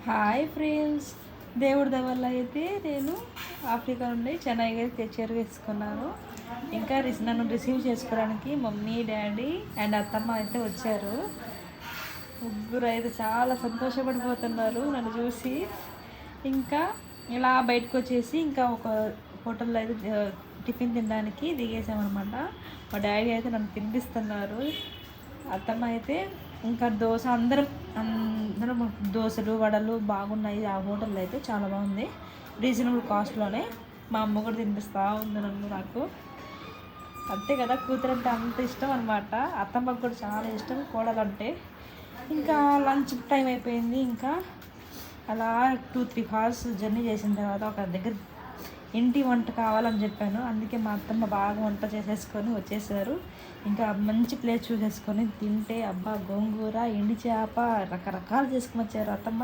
Hi friends, దేవుడి దయ వల్ల అయితే నేను ఆఫ్రికా నుండి చెన్నై అయితే చేరువేసుకున్నాను. ఇంకా నన్ను రిసీవ్ చేసుకోవడానికి మమ్మీ, డాడీ అండ్ అత్తమ్మ అయితే వచ్చారు. ముగ్గురు అయితే చాలా సంతోషపడిపోతున్నారు నన్ను చూసి. ఇంకా ఇలా బయటకు వచ్చేసి ఇంకా ఒక హోటల్లో అయితే టిఫిన్ తినడానికి దిగేసామన్నమాట. మా డాడీ అయితే నన్ను తినిపిస్తున్నారు. అత్తమ్మ అయితే ఇంకా దోశ అందరం దోశలు వడలు బాగున్నాయి. ఆ హోటల్లో అయితే చాలా బాగుంది, రీజనబుల్ కాస్ట్లోనే. మా అమ్మ కూడా తినిపిస్తూ ఉంది నాకు. అంతే కదా, కూతురు అంటే అంత ఇష్టం అనమాట. అత్తమ్మకు కూడా చాలా ఇష్టం కోడలంటే. ఇంకా లంచ్ టైం అయిపోయింది. ఇంకా అలా 2-3 hours జర్నీ చేసిన తర్వాత ఒక దగ్గర ఇంటి వంట కావాలని చెప్పాను. అందుకే మా అత్తమ్మ బాగా వంట చేసేసుకొని వచ్చేసారు. ఇంకా మంచి ప్లేస్ చూసేసుకొని తింటే అబ్బా, గోంగూర, ఎండి చేప రకరకాలు చేసుకొని వచ్చారు అత్తమ్మ.